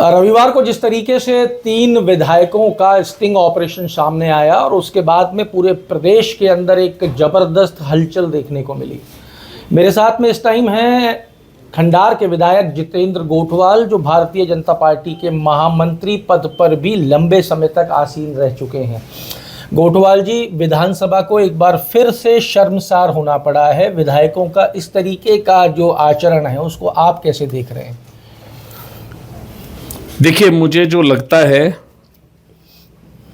रविवार को जिस तरीके से 3 विधायकों का स्टिंग ऑपरेशन सामने आया और उसके बाद में पूरे प्रदेश के अंदर एक जबरदस्त हलचल देखने को मिली। मेरे साथ में इस टाइम हैं खंडार के विधायक जितेंद्र गोठवाल, जो भारतीय जनता पार्टी के महामंत्री पद पर भी लंबे समय तक आसीन रह चुके हैं। गोठवाल जी, विधानसभा को एक बार फिर से शर्मसार होना पड़ा है। विधायकों का इस तरीके का जो आचरण है उसको आप कैसे देख रहे हैं? देखिए, मुझे जो लगता है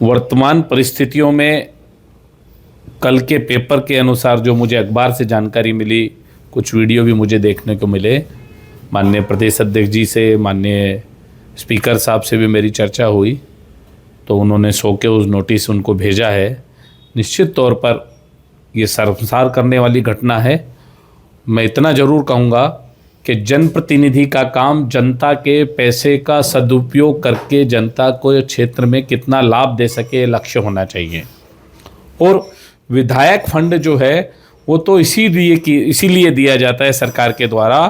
वर्तमान परिस्थितियों में कल के पेपर के अनुसार जो मुझे अखबार से जानकारी मिली, कुछ वीडियो भी मुझे देखने को मिले, माननीय प्रदेश अध्यक्ष जी से, माननीय स्पीकर साहब से भी मेरी चर्चा हुई, तो उन्होंने शोकॉज नोटिस उनको भेजा है। निश्चित तौर पर ये शर्मसार करने वाली घटना है। मैं इतना ज़रूर कहूँगा कि जनप्रतिनिधि का काम जनता के पैसे का सदुपयोग करके जनता को क्षेत्र में कितना लाभ दे सके, लक्ष्य होना चाहिए। और विधायक फंड जो है वो तो इसीलिए दिया जाता है सरकार के द्वारा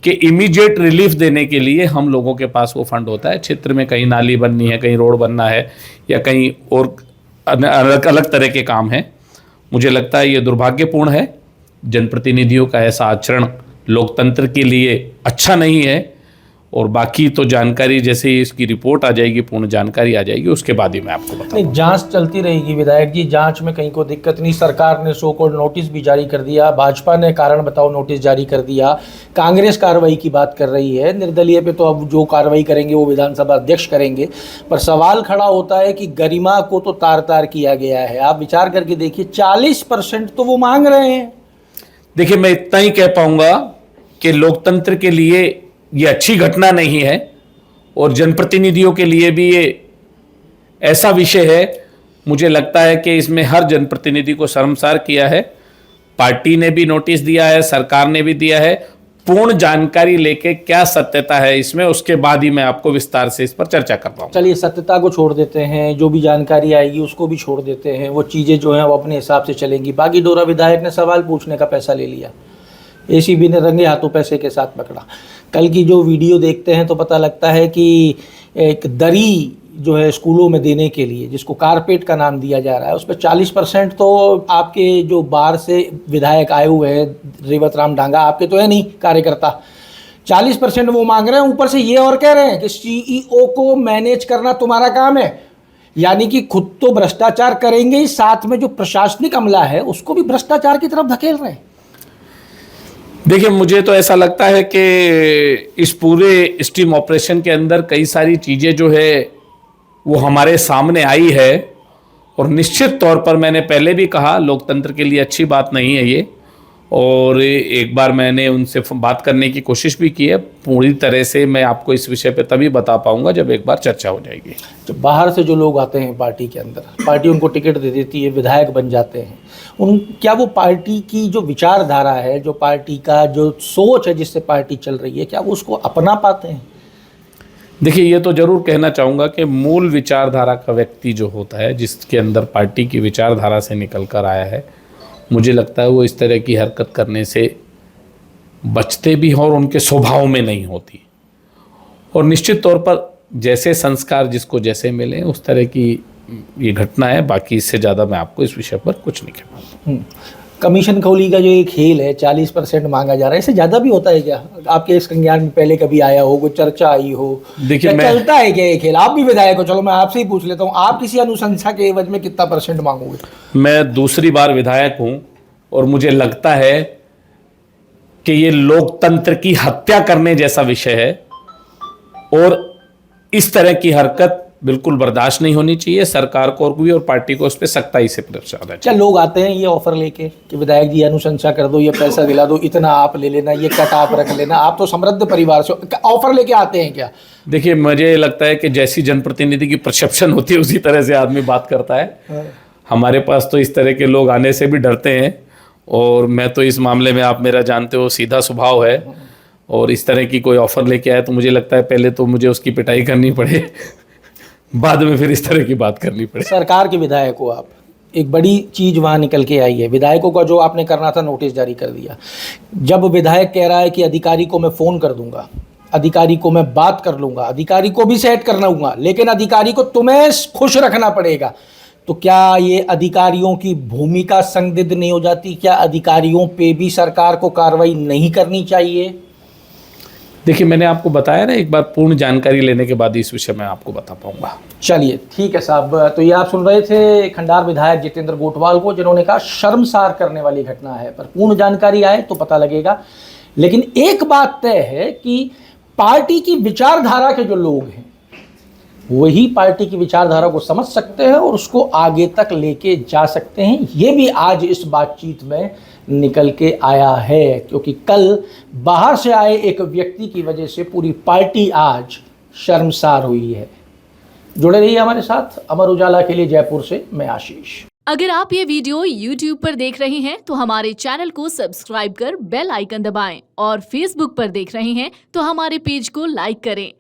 कि इमीडिएट रिलीफ देने के लिए हम लोगों के पास वो फंड होता है। क्षेत्र में कहीं नाली बननी है, कहीं रोड बनना है, या कहीं और अलग अलग तरह के काम हैं। मुझे लगता है ये दुर्भाग्यपूर्ण है। जनप्रतिनिधियों का ऐसा आचरण लोकतंत्र के लिए अच्छा नहीं है। और बाकी तो जानकारी जैसे ही इसकी रिपोर्ट आ जाएगी, पूर्ण जानकारी आ जाएगी, उसके बाद ही मैं आपको बताऊंगा। नहीं, जांच चलती रहेगी विधायक जी, जांच में कहीं कोई दिक्कत नहीं। सरकार ने सो कॉल्ड नोटिस भी जारी कर दिया, भाजपा ने कारण बताओ नोटिस जारी कर दिया, कांग्रेस कार्रवाई की बात कर रही है। निर्दलीय पे तो अब जो कार्रवाई करेंगे वो विधानसभा अध्यक्ष करेंगे। पर सवाल खड़ा होता है कि गरिमा को तो तार तार किया गया है। आप विचार करके देखिए, 40% तो वो मांग रहे हैं। देखिए, मैं इतना ही कह पाऊंगा कि लोकतंत्र के लिए ये अच्छी घटना नहीं है, और जनप्रतिनिधियों के लिए भी ये ऐसा विषय है। मुझे लगता है कि इसमें हर जनप्रतिनिधि को शर्मसार किया है। पार्टी ने भी नोटिस दिया है, सरकार ने भी दिया है। पूर्ण जानकारी लेके क्या सत्यता है इसमें, उसके बाद ही मैं आपको विस्तार से इस पर चर्चा कर पाऊंगा। चलिए, सत्यता को छोड़ देते हैं, जो भी जानकारी आएगी उसको भी छोड़ देते हैं। वो चीज़ें जो हैं वो अपने हिसाब से चलेंगी। बागी डोरा विधायक ने सवाल पूछने का पैसा ले लिया, एसीबी ने रंगे हाथों पैसे के साथ पकड़ा। कल की जो वीडियो देखते हैं तो पता लगता है कि एक दरी जो है स्कूलों में देने के लिए, जिसको कारपेट का नाम दिया जा रहा है, उस पर 40% तो आपके जो बाहर से विधायक आए हुए हैं, रेवत राम डांगा, आपके तो है नहीं कार्यकर्ता, 40% वो मांग रहे हैं। ऊपर से ये और कह रहे हैं कि CEO को मैनेज करना तुम्हारा काम है। यानी कि खुद तो भ्रष्टाचार करेंगे ही, साथ में जो प्रशासनिक अमला है उसको भी भ्रष्टाचार की तरफ धकेल रहे हैं। देखिए, मुझे तो ऐसा लगता है कि इस पूरे स्टिंग ऑपरेशन के अंदर कई सारी चीज़ें जो है वो हमारे सामने आई है, और निश्चित तौर पर मैंने पहले भी कहा लोकतंत्र के लिए अच्छी बात नहीं है ये। और एक बार मैंने उनसे बात करने की कोशिश भी की है। पूरी तरह से मैं आपको इस विषय पे तभी बता पाऊंगा जब एक बार चर्चा हो जाएगी। तो बाहर से जो लोग आते हैं पार्टी के अंदर, पार्टी उनको टिकट दे देती है, विधायक बन जाते हैं, क्या वो पार्टी की जो विचारधारा है, जो पार्टी का जो सोच है जिससे पार्टी चल रही है, क्या वो उसको अपना पाते हैं? देखिए, ये तो जरूर कहना चाहूँगा कि मूल विचारधारा का व्यक्ति जो होता है, जिसके अंदर पार्टी की विचारधारा से निकल कर आया है, मुझे लगता है वो इस तरह की हरकत करने से बचते भी हैं और उनके स्वभाव में नहीं होती। और निश्चित तौर पर जैसे संस्कार जिसको जैसे मिले, उस तरह की ये घटना है। बाकी इससे ज़्यादा मैं आपको इस विषय पर कुछ नहीं कह पाऊँगा। कमीशन खौली का जो एक खेल है, 40% मांगा जा रहा है, इससे ज़्यादा भी होता है क्या? आपके इस संज्ञान में पहले कभी आया हो, कोई चर्चा आई हो? देखिए, चलता है क्या ये खेल? आप भी विधायक हो, चलो मैं आपसे ही पूछ लेता हूँ, आप किसी अनुशंसा के एवज में कितना % मांगोगे? मैं दूसरी बार विधायक हूँ, और मुझे लगता है कि ये लोकतंत्र की हत्या करने जैसा विषय है, और इस तरह की हरकत बिल्कुल बर्दाश्त नहीं होनी चाहिए। सरकार को भी और पार्टी को उस पर सख्ताई से प्रचार है। क्या लोग आते हैं ये ऑफर लेके कि विधायक जी अनुशंसा कर दो, ये पैसा दिला दो, इतना आप ले लेना, ये कट आप रख लेना, आप तो समृद्ध परिवार से, ऑफर लेके आते हैं क्या? देखिए, मुझे लगता है कि जैसी जनप्रतिनिधि की परसेप्शन होती है उसी तरह से आदमी बात करता है। हमारे पास तो इस तरह के लोग आने से भी डरते हैं, और मैं तो इस मामले में, आप मेरा जानते हो, सीधा स्वभाव है। और इस तरह की कोई ऑफर लेके आए तो मुझे लगता है पहले तो मुझे उसकी पिटाई करनी पड़े, बाद में फिर इस तरह की बात करनी पड़े। सरकार के विधायक हो आप, एक बड़ी चीज़ वहाँ निकल के आई है, विधायकों का जो आपने करना था नोटिस जारी कर दिया। जब विधायक कह रहा है कि अधिकारी को मैं फ़ोन कर दूंगा, अधिकारी को मैं बात कर लूंगा, अधिकारी को भी सेट करना होगा, लेकिन अधिकारी को तुम्हें खुश रखना पड़ेगा। तो क्या ये अधिकारियों की भूमिका संदिग्ध नहीं हो जाती? क्या अधिकारियों पे भी सरकार को कार्रवाई नहीं करनी चाहिए? देखिए, मैंने आपको बताया ना, एक बार पूर्ण जानकारी लेने के बाद इस विषय में आपको बता पाऊंगा। चलिए ठीक है साहब। तो ये आप सुन रहे थे खंडार विधायक जितेंद्र गोटवाल को, जिन्होंने कहा शर्मसार करने वाली घटना है, पर पूर्ण जानकारी आए तो पता लगेगा। लेकिन एक बात तय है कि पार्टी की विचारधारा के जो लोग हैं वही पार्टी की विचारधारा को समझ सकते हैं और उसको आगे तक लेके जा सकते हैं। ये भी आज इस बातचीत में निकल के आया है, क्योंकि कल बाहर से आए एक व्यक्ति की वजह से पूरी पार्टी आज शर्मसार हुई है। जुड़े रहिए हमारे साथ। अमर उजाला के लिए जयपुर से मैं आशीष। अगर आप ये वीडियो YouTube पर देख रहे हैं तो हमारे चैनल को सब्सक्राइब कर बेल आइकन दबाएं, और Facebook पर देख रहे हैं तो हमारे पेज को लाइक करें।